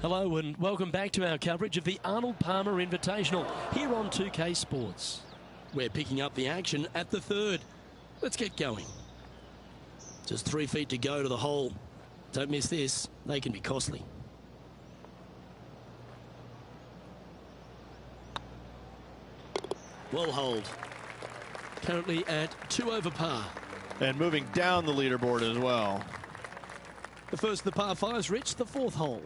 Hello and welcome back to our coverage of the Arnold Palmer Invitational here on 2K Sports. We're picking up the action at the third. Let's get going. Just 3 feet to go to the hole. Don't miss this. They can be costly. Well hold. Currently at 2 over par. And moving down the leaderboard as well. The first of the par fives, Rich, the fourth hole.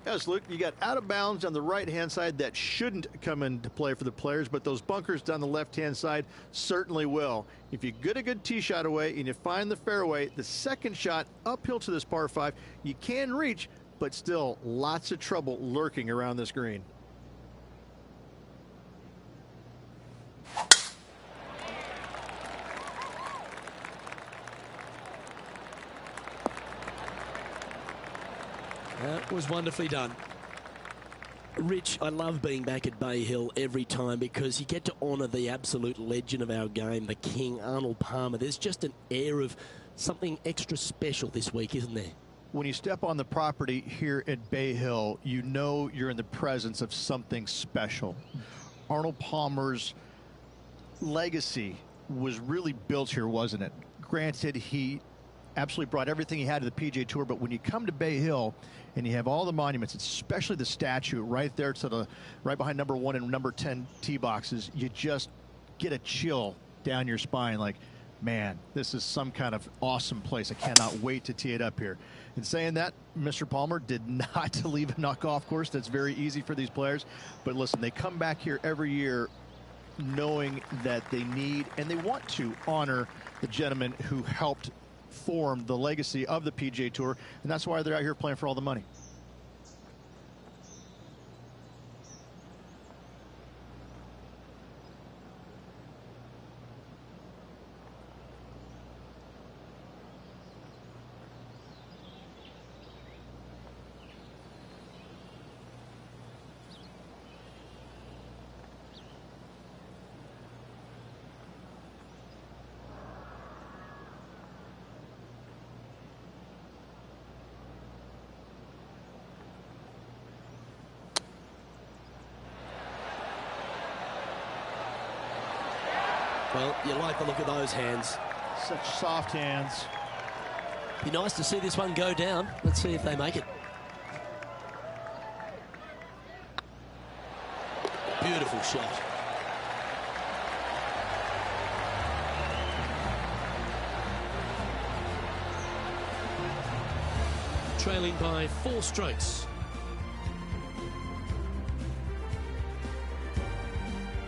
Yes, Luke, you got out of bounds on the right-hand side that shouldn't come into play for the players, but those bunkers down the left-hand side certainly will. If you get a good tee shot away and you find the fairway, the second shot uphill to this par 5, you can reach, but still lots of trouble lurking around this green. That was wonderfully done. Rich, I love being back at Bay Hill every time because you get to honour the absolute legend of our game, the King, Arnold Palmer. There's just an air of something extra special this week, isn't there? When you step on the property here at Bay Hill, you know you're in the presence of something special. Arnold Palmer's legacy was really built here, wasn't it? Granted, he absolutely brought everything he had to the PGA Tour, but when you come to Bay Hill and you have all the monuments, especially the statue right there to the right behind number 1 and number 10 tee boxes, you just get a chill down your spine like, man, this is some kind of awesome place. I cannot wait to tee it up here. And saying that, Mr. Palmer did not leave a golf course. That's very easy for these players. But listen, they come back here every year knowing that they need and they want to honor the gentleman who helped form the legacy of the PGA Tour, and that's why they're out here playing for all the money. Well, you like the look of those hands. Such soft hands. Be nice to see this one go down. Let's see if they make it. Beautiful shot. Trailing by 4 strokes.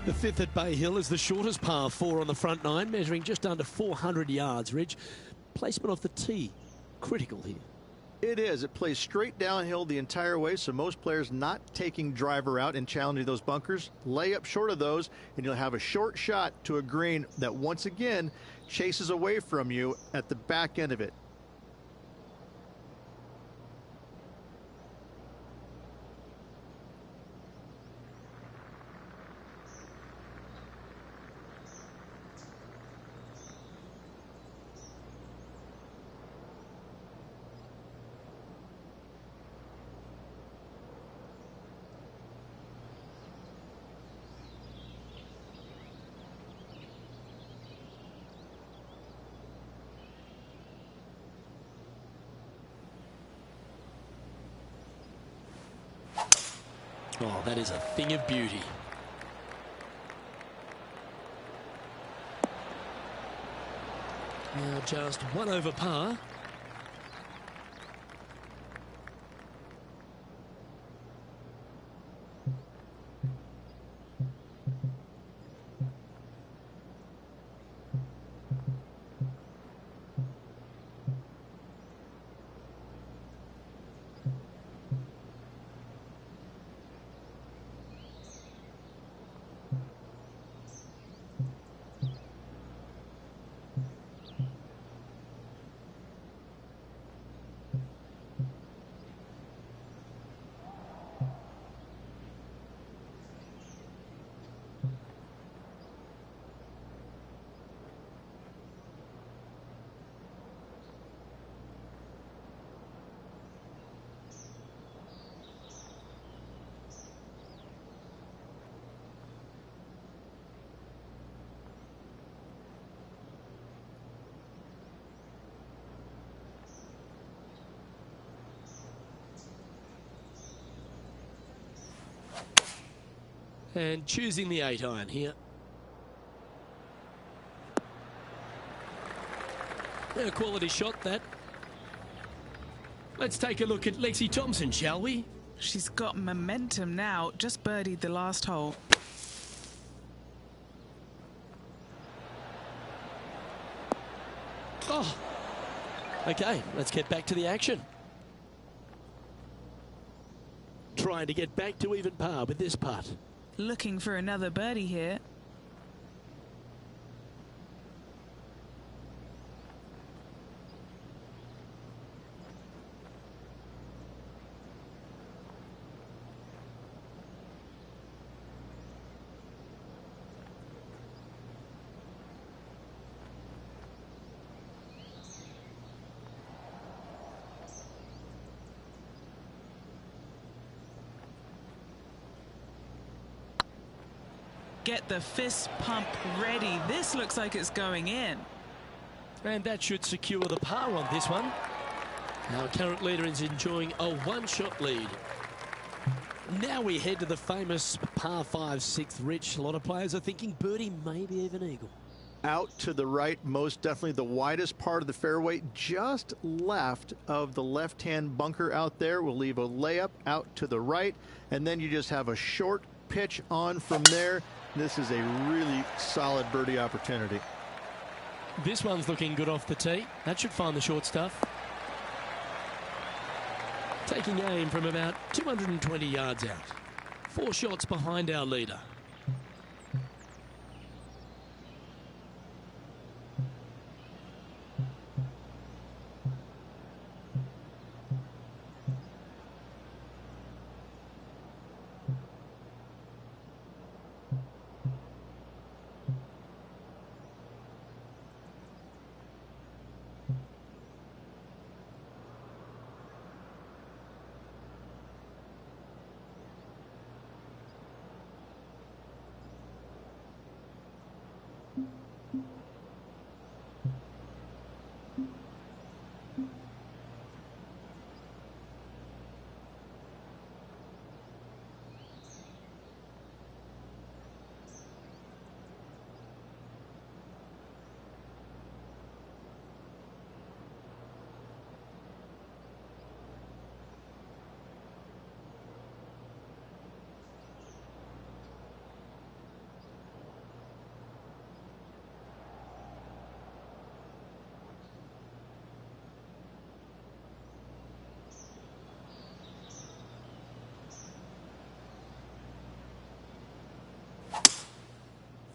The 5th at Bay Hill is the shortest par 4 on the front 9, measuring just under 400 yards, Ridge. Placement off the tee, critical here. It is. It plays straight downhill the entire way, so most players not taking driver out and challenging those bunkers. Lay up short of those, and you'll have a short shot to a green that once again chases away from you at the back end of it. Oh, that is a thing of beauty. Now just 1 over par. And choosing the 8-iron here. A quality shot, that. Let's take a look at Lexi Thompson, shall we? She's got momentum now. Just birdied the last hole. Oh. Okay, let's get back to the action. Trying to get back to even par with this putt. Looking for another birdie here. Get the fist pump ready. This looks like it's going in. And that should secure the par on this one. Our current leader is enjoying a 1-shot lead. Now we head to the famous par 5 6th, Rich. A lot of players are thinking birdie, maybe even eagle. Out to the right, most definitely the widest part of the fairway, just left of the left-hand bunker out there. We'll leave a layup out to the right, and then you just have a short pitch on from there. This is a really solid birdie opportunity. This one's looking good off the tee. That should find the short stuff. Taking aim from about 220 yards out. 4 shots behind our leader.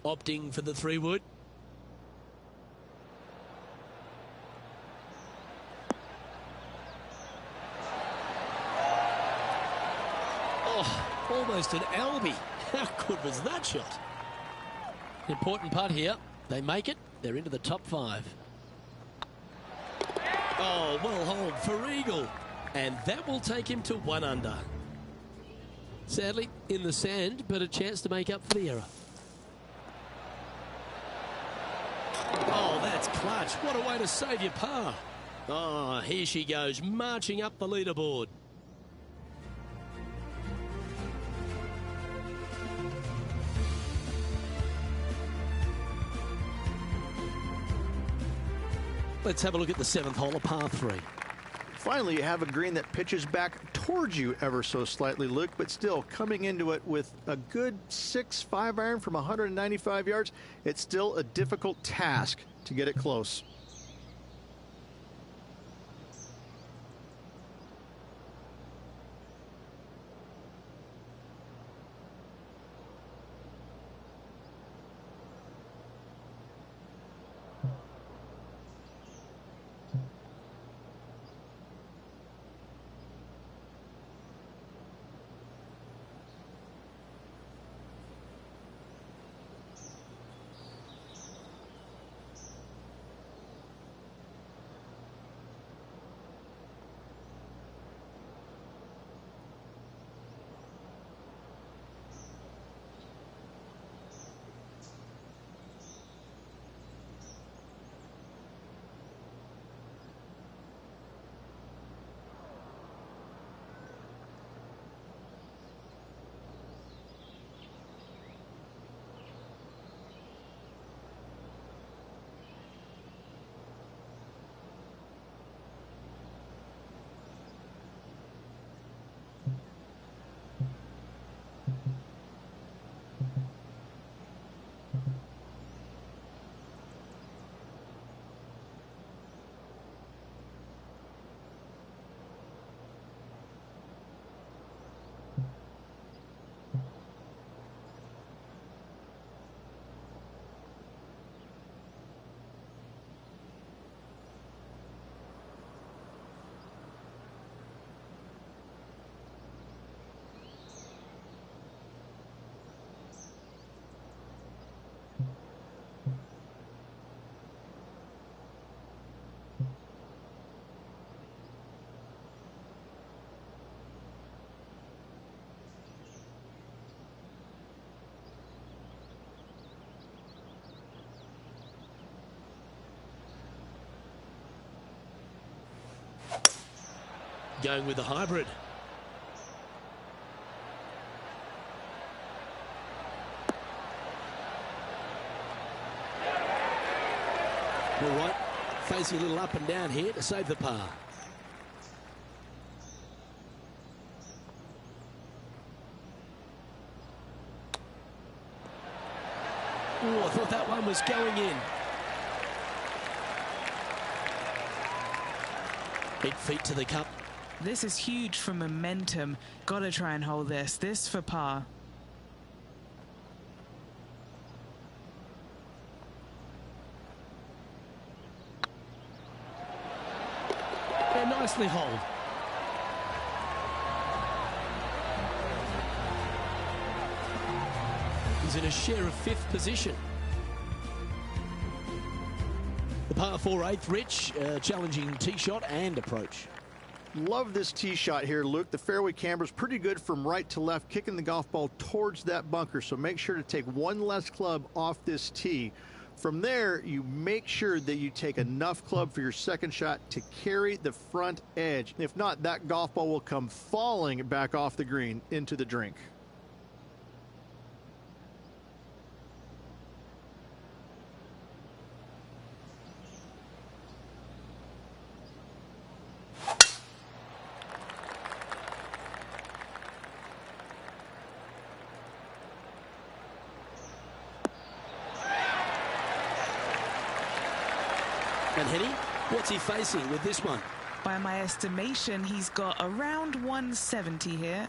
Opting for the 3-wood. Oh, almost an Albie. How good was that shot? Important putt here. They make it. They're into the top 5. Oh, well holed for eagle. And that will take him to 1 under. Sadly, in the sand, but a chance to make up for the error. Oh, that's clutch. What a way to save your par. Oh, here she goes, marching up the leaderboard. Let's have a look at the 7th hole of par 3. Finally, you have a green that pitches back towards you ever so slightly, Luke, but still coming into it with a good 6-5 iron from 195 yards. It's still a difficult task to get it close. Going with the hybrid. All right, facing a little up and down here to save the par. Oh, I thought that one was going in. 8 feet to the cup. This is huge for momentum. Got to try and hold this. This for par. Yeah, nicely holed. He's in a share of 5th position. The par 4 8th, Rich, challenging tee shot and approach. Love this tee shot here, Luke. The fairway camber is pretty good from right to left, kicking the golf ball towards that bunker. So make sure to take one less club off this tee. From there, you make sure that you take enough club for your second shot to carry the front edge. If not, that golf ball will come falling back off the green into the drink. And Henny, what's he facing with this one? By my estimation, he's got around 170 here.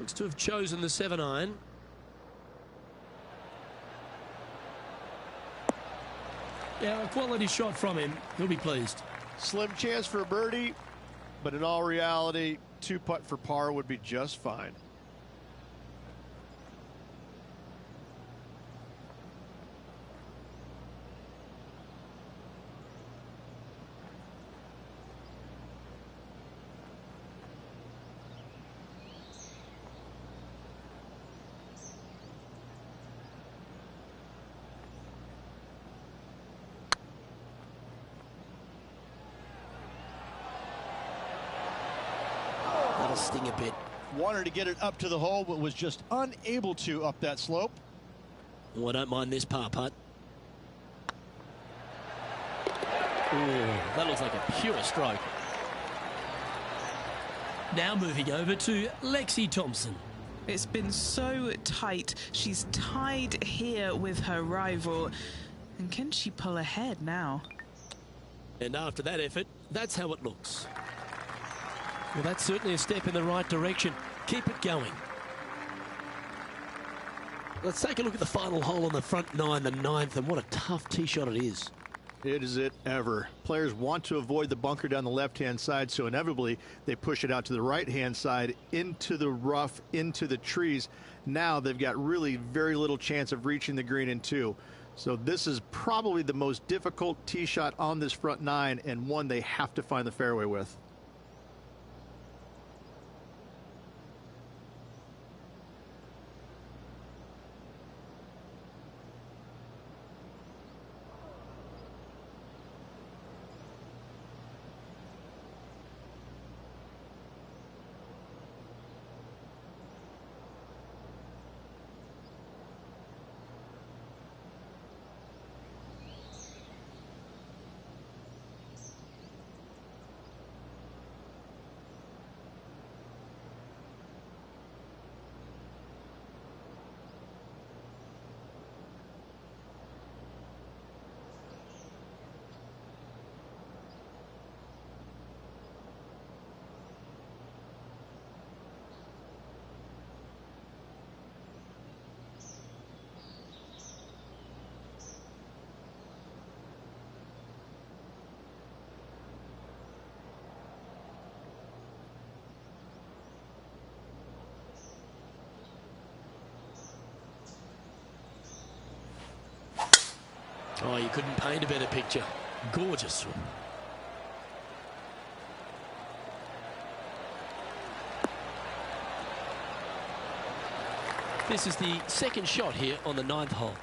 Looks to have chosen the 7-iron. Yeah, a quality shot from him. He'll be pleased. Slim chance for a birdie, but in all reality, 2-putt for par would be just fine. That'll sting a bit. Wanted to get it up to the hole, but was just unable to up that slope. Oh, I don't mind this par putt. Oh, that looks like a pure stroke. Now moving over to Lexi Thompson. It's been so tight. She's tied here with her rival. And can she pull ahead now? And after that effort, that's how it looks. Well, that's certainly a step in the right direction. Keep it going. Let's take a look at the final hole on the front nine, the 9th, and what a tough tee shot it is. It is it ever. Players want to avoid the bunker down the left-hand side, so inevitably they push it out to the right-hand side, into the rough, into the trees. Now they've got really very little chance of reaching the green in 2. So this is probably the most difficult tee shot on this front 9, and one they have to find the fairway with. Oh, you couldn't paint a better picture. Gorgeous swim. This is the second shot here on the 9th hole.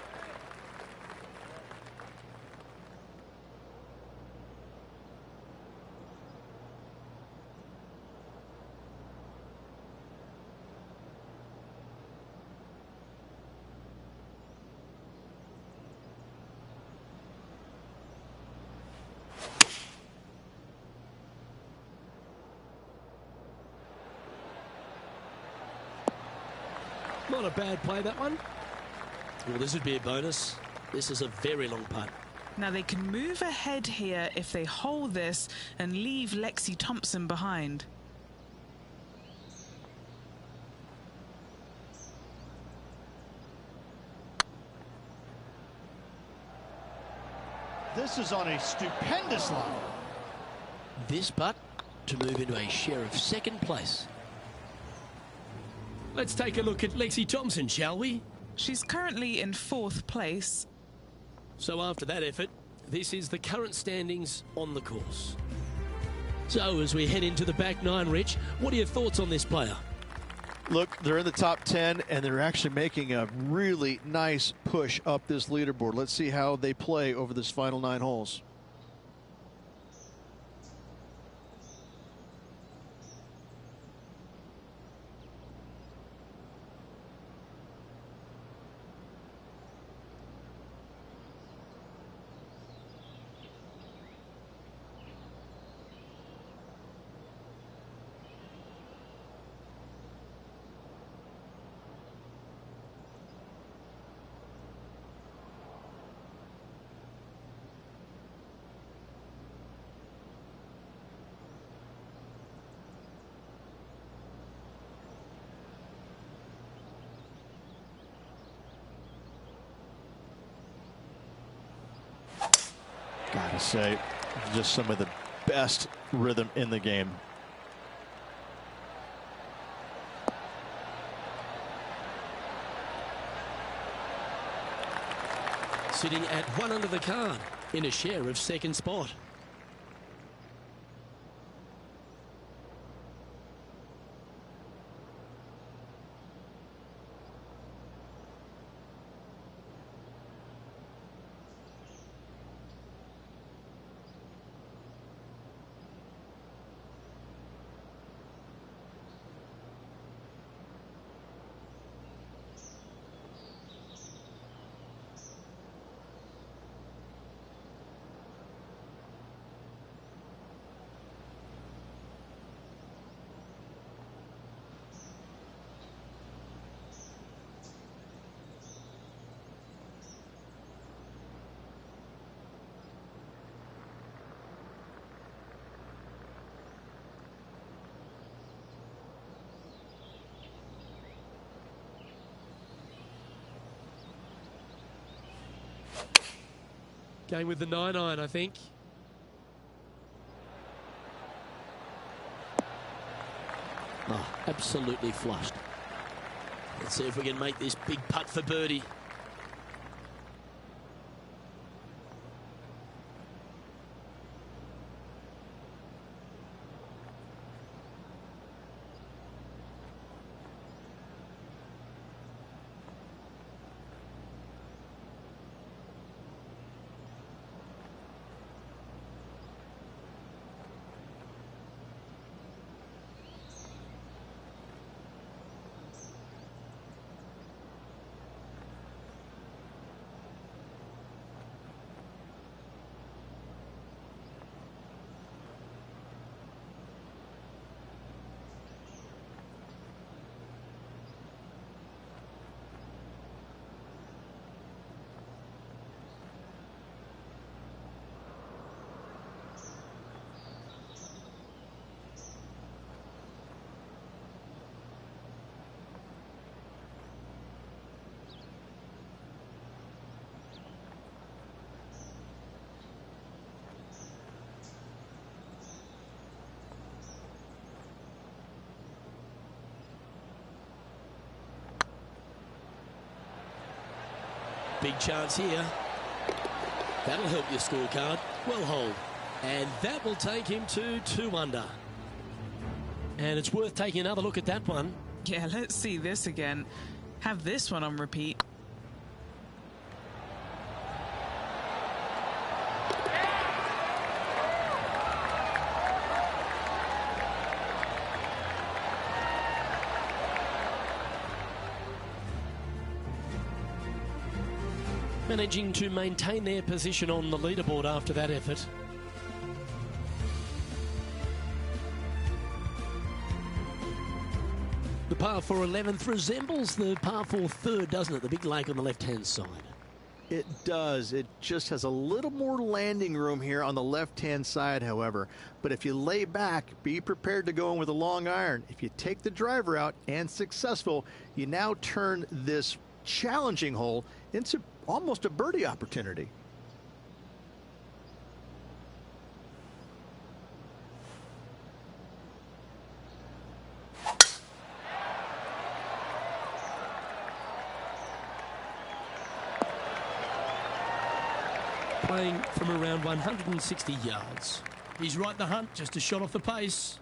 Not a bad play, that one. Well, this would be a bonus. This is a very long putt. Now they can move ahead here if they hold this and leave Lexi Thompson behind. This is on a stupendous line. This putt to move into a share of second place. Let's take a look at Lexi Thompson, shall we? She's currently in 4th place. So after that effort, this is the current standings on the course. So as we head into the back 9, Rich, what are your thoughts on this player? Look, they're in the top 10, and they're actually making a really nice push up this leaderboard. Let's see how they play over this final 9 holes. Gotta say, just some of the best rhythm in the game. Sitting at 1 under the card in a share of second spot. Going with the 9-iron, I think. Oh, absolutely flushed. Let's see if we can make this big putt for birdie. Big chance here. That'll help your scorecard. Well hold. And that will take him to 2 under. And it's worth taking another look at that one. Yeah, let's see this again. Have this one on repeat. Managing to maintain their position on the leaderboard after that effort. The par 4 11th resembles the par 4 third, doesn't it? The big lake on the left-hand side. It does. It just has a little more landing room here on the left-hand side, however. But if you lay back, be prepared to go in with a long iron. If you take the driver out and successful, you now turn this challenging hole into almost a birdie opportunity. Playing from around 160 yards. He's right in the hunt, just a shot off the pace.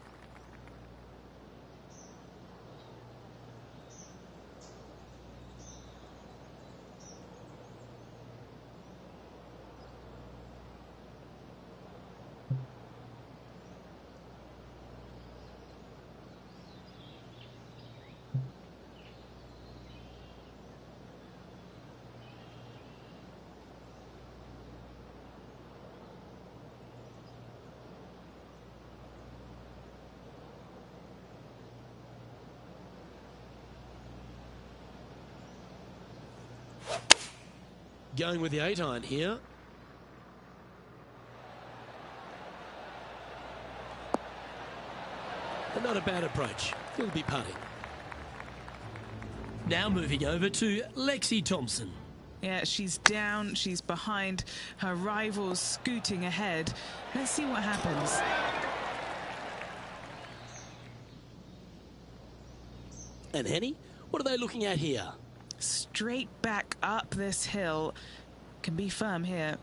Going with the 8-iron here. And not a bad approach. He'll be putting. Now moving over to Lexi Thompson. Yeah, she's down, she's behind, her rivals scooting ahead. Let's see what happens. And Henny, what are they looking at here? Straight back up this hill. Can be firm here.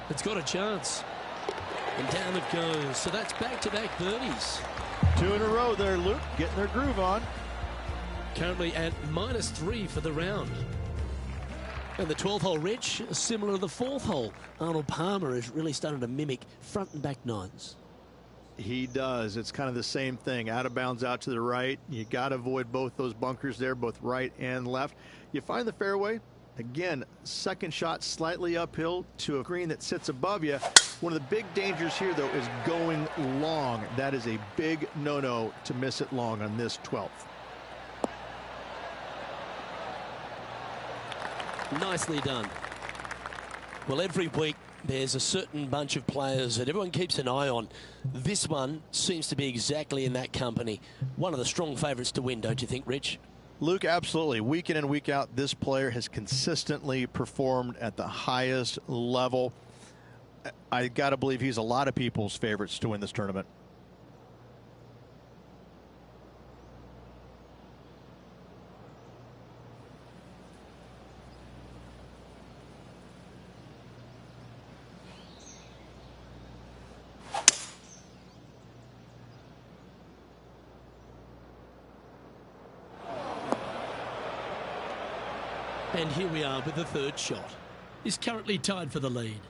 It's got a chance. And down it goes. So that's back-to-back birdies. 2 in a row there, Luke. Getting their groove on. Currently at -3 for the round. And the 12th hole, Rich, similar to the 4th hole. Arnold Palmer is really starting to mimic front and back nines. He does. It's kind of the same thing. Out of bounds out to the right. You got to avoid both those bunkers there, both right and left. You find the fairway. Again, second shot slightly uphill to a green that sits above you. One of the big dangers here, though, is going long. That is a big no-no to miss it long on this 12th. Nicely done. Well, every week there's a certain bunch of players that everyone keeps an eye on. This one seems to be exactly in that company. One of the strong favourites to win, don't you think, Rich? Luke, absolutely. Week in and week out, this player has consistently performed at the highest level. I got to believe he's a lot of people's favorites to win this tournament. And here we are with the third shot. He's currently tied for the lead.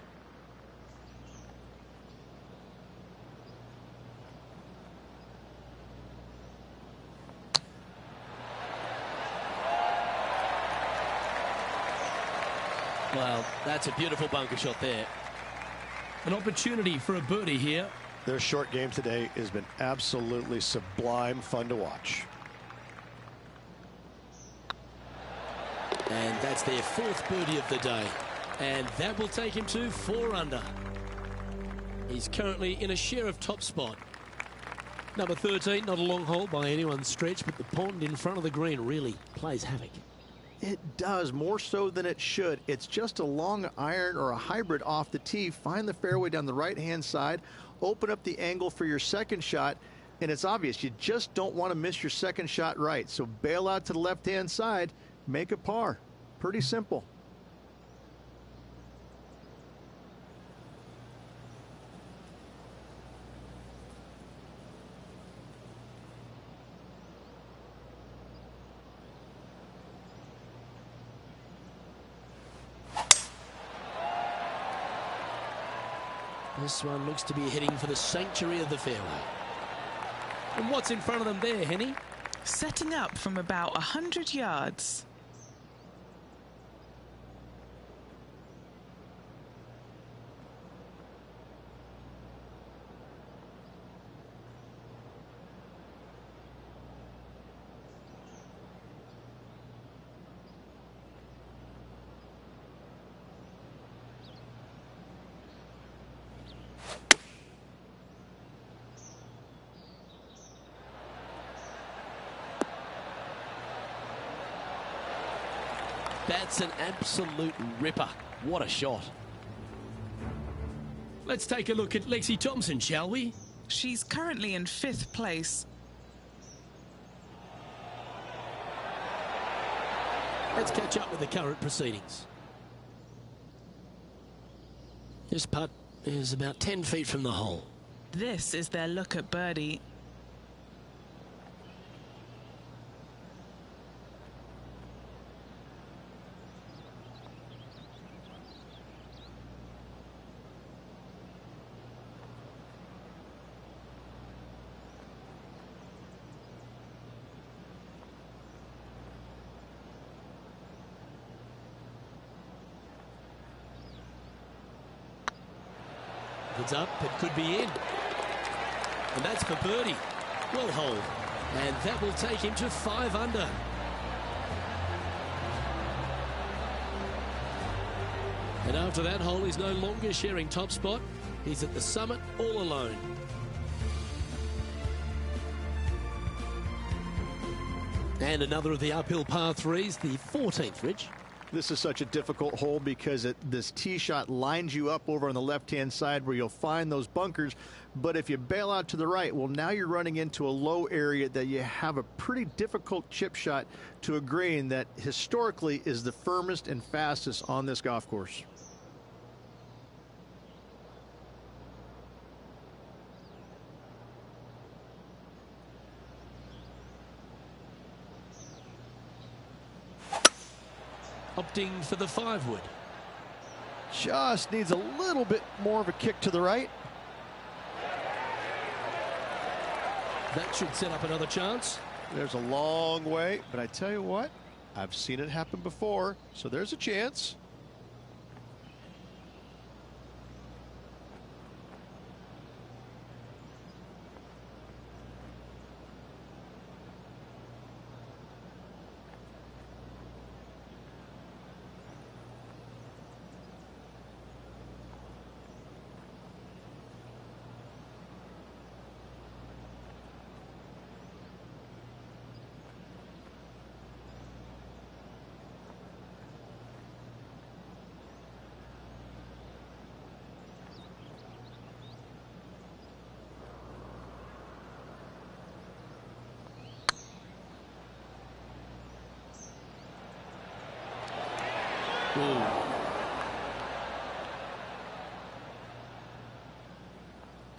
Well, that's a beautiful bunker shot there. An opportunity for a birdie here. Their short game today has been absolutely sublime fun to watch. And that's their 4th birdie of the day. And that will take him to 4 under. He's currently in a share of top spot. Number 13, not a long hole by anyone's stretch, but the pond in front of the green really plays havoc. It does, more so than it should. It's just a long iron or a hybrid off the tee. Find the fairway down the right-hand side. Open up the angle for your second shot. And it's obvious, you just don't want to miss your second shot right. So bail out to the left-hand side. Make a par. Pretty simple. This one looks to be heading for the sanctuary of the fairway. And what's in front of them there, Henny? Setting up from about 100 yards. That's an absolute ripper. What a shot. Let's take a look at Lexi Thompson, shall we? She's currently in 5th place. Let's catch up with the current proceedings. This putt is about 10 feet from the hole. This is their look at birdie. It's up, it could be in. And that's for birdie. Well holed. And that will take him to 5 under. And after that hole, he's no longer sharing top spot. He's at the summit all alone. And another of the uphill par threes, the 14th, Rich. This is such a difficult hole because this tee shot lines you up over on the left-hand side where you'll find those bunkers. But if you bail out to the right, well, now you're running into a low area that you have a pretty difficult chip shot to a green that historically is the firmest and fastest on this golf course. Opting for the 5-wood. Just needs a little bit more of a kick to the right. That should set up another chance. There's a long way, but I tell you what, I've seen it happen before, so there's a chance.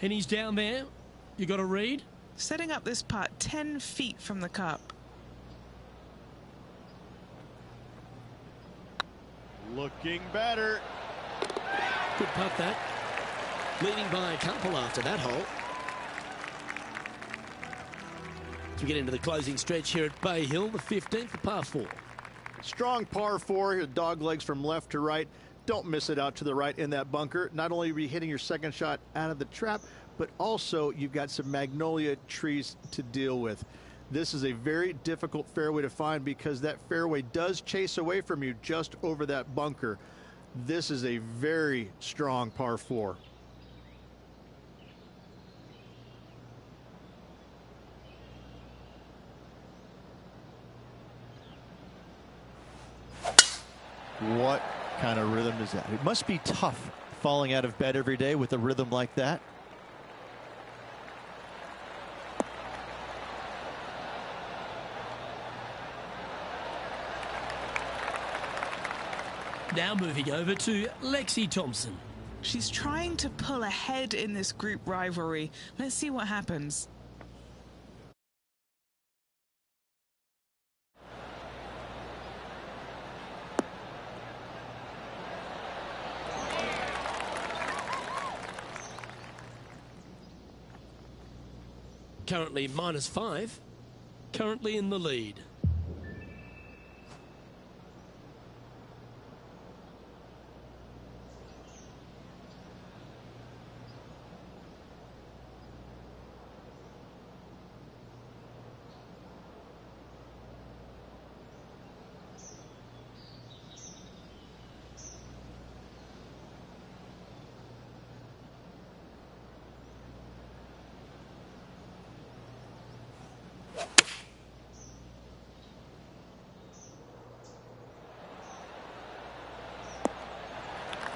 And he's down there. You got to read. Setting up this putt 10 feet from the cup. Looking better. Good putt that. Leading by a couple after that hole. As we get into the closing stretch here at Bay Hill, the 15th, the par 4. Strong par 4, dog legs from left to right. Don't miss it out to the right in that bunker. Not only are you hitting your second shot out of the trap, but also you've got some magnolia trees to deal with. This is a very difficult fairway to find because that fairway does chase away from you just over that bunker. This is a very strong par 4. What kind of rhythm is that? It must be tough falling out of bed every day with a rhythm like that. Now moving over to Lexi Thompson. She's trying to pull ahead in this group rivalry. Let's see what happens. Currently -5. Currently in the lead.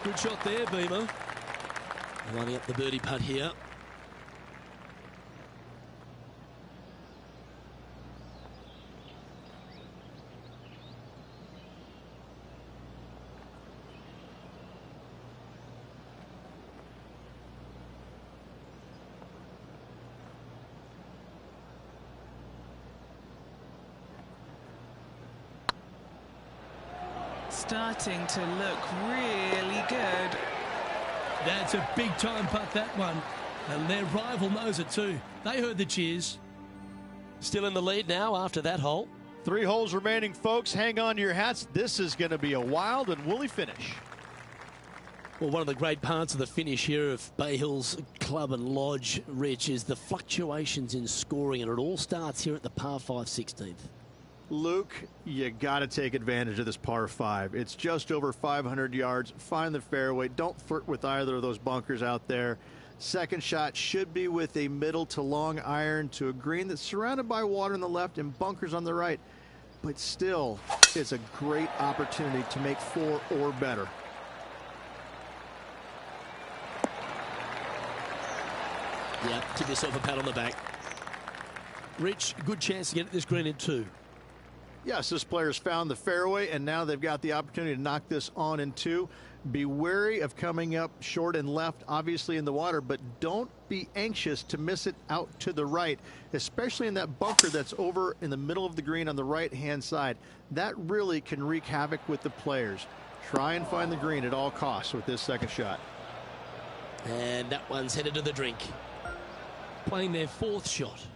Good shot there, Beamer. Lining up the birdie putt here. Starting to look really good. That's a big time putt, that one. And their rival knows it too. They heard the cheers. Still in the lead now after that hole. 3 holes remaining, folks. Hang on to your hats. This is going to be a wild and woolly finish. Well, one of the great parts of the finish here of Bay Hill's Club and Lodge, Rich, is the fluctuations in scoring, and it all starts here at the par 5 16th. Luke, you got to take advantage of this par 5. It's just over 500 yards. Find the fairway. Don't flirt with either of those bunkers out there. Second shot should be with a middle to long iron to a green that's surrounded by water on the left and bunkers on the right. But still, it's a great opportunity to make 4 or better. Yeah, give yourself a pat on the back. Rich, good chance to get this green in 2. Yes, this player's found the fairway, and now they've got the opportunity to knock this on in 2. Be wary of coming up short and left, obviously in the water, but don't be anxious to miss it out to the right, especially in that bunker that's over in the middle of the green on the right-hand side. That really can wreak havoc with the players. Try and find the green at all costs with this second shot. And that one's headed to the drink. Playing their 4th shot.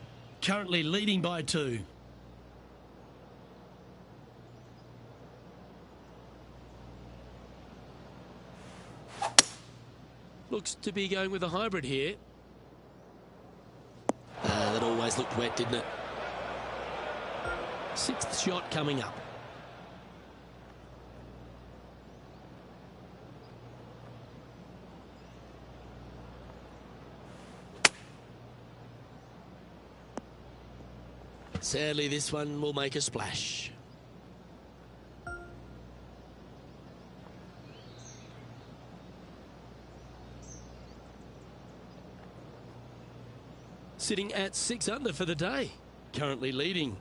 Currently leading by 2. Looks to be going with a hybrid here. That always looked wet, didn't it? 6th shot coming up. Sadly, this one will make a splash. Sitting at 6 under for the day. Currently leading.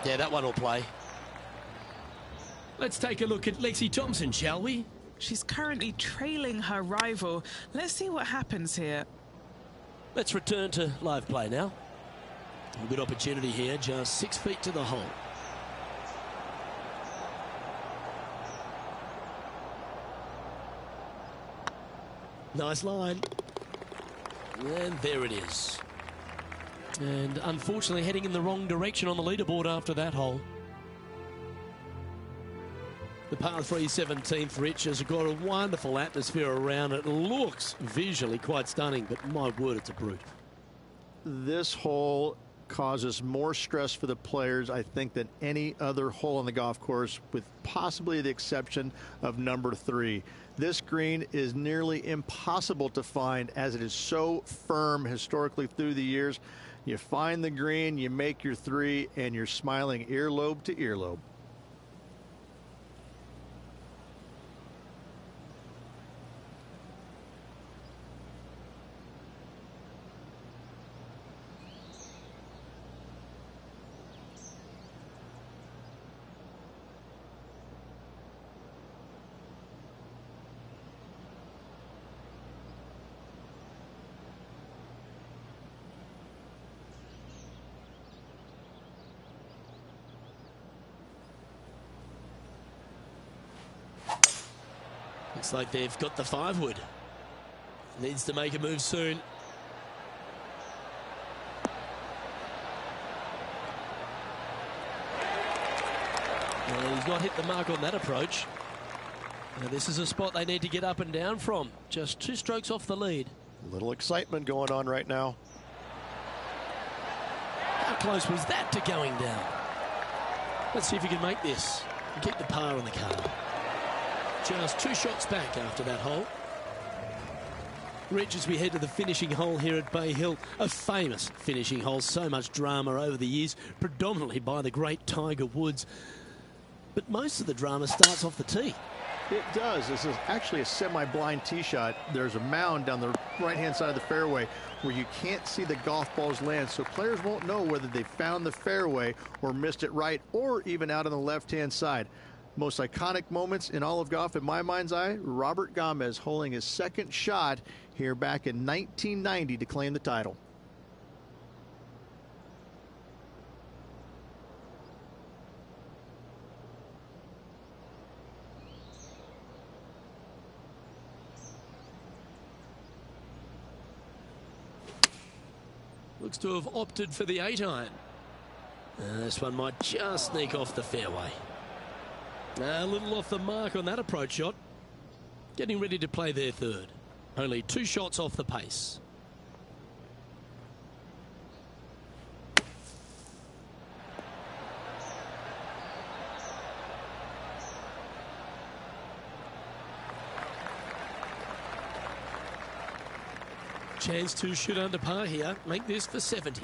Yeah, that one will play. Let's take a look at Lexi Thompson, shall we? She's currently trailing her rival. Let's see what happens here. Let's return to live play now. A good opportunity here, just 6 feet to the hole. Nice line. And there it is. And unfortunately heading in the wrong direction on the leaderboard after that hole. The par 3 17th, Rich, has got a wonderful atmosphere around it. Looks visually quite stunning, but my word, it's a brute. This hole causes more stress for the players, I think, than any other hole on the golf course, with possibly the exception of number 3. This green is nearly impossible to find as it is so firm historically through the years. You find the green, you make your 3, and you're smiling earlobe to earlobe. Looks like they've got the 5-wood. Needs to make a move soon. Well, he's not hit the mark on that approach. Now, this is a spot they need to get up and down from. Just 2 strokes off the lead. A little excitement going on right now. How close was that to going down? Let's see if he can make this and keep the par on the card. Just 2 shots back after that hole. Rich, as we head to the finishing hole here at Bay Hill, a famous finishing hole, so much drama over the years, predominantly by the great Tiger Woods. But most of the drama starts off the tee. It does. This is actually a semi-blind tee shot. There's a mound down the right-hand side of the fairway where you can't see the golf balls land, so players won't know whether they found the fairway or missed it right, or even out on the left-hand side. Most iconic moments in all of golf, in my mind's eye, Robert Gomez holding his 2nd shot here back in 1990 to claim the title. Looks to have opted for the 8-iron. This one might just sneak off the fairway. A little off the mark on that approach shot. Getting ready to play their third. Only 2 shots off the pace. Chance to shoot under par here. Make this for 70.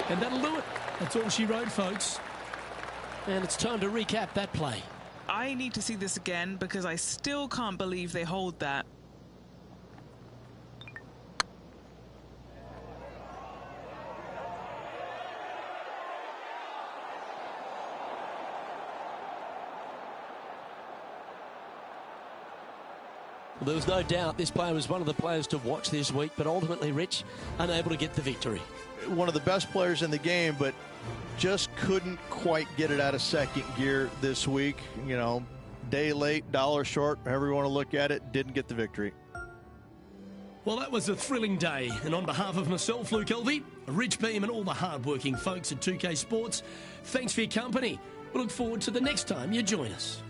And that'll do it. That's all she wrote, folks. And it's time to recap that play. I need to see this again because I still can't believe they hold that. Well, there was no doubt this player was one of the players to watch this week, but ultimately, Rich, unable to get the victory. One of the best players in the game, but just couldn't quite get it out of second gear this week. You know, day late, dollar short, however you want to look at it, didn't get the victory. Well, that was a thrilling day. And on behalf of myself, Luke Elvey, Rich Beam and all the hard-working folks at 2K Sports, thanks for your company. We look forward to the next time you join us.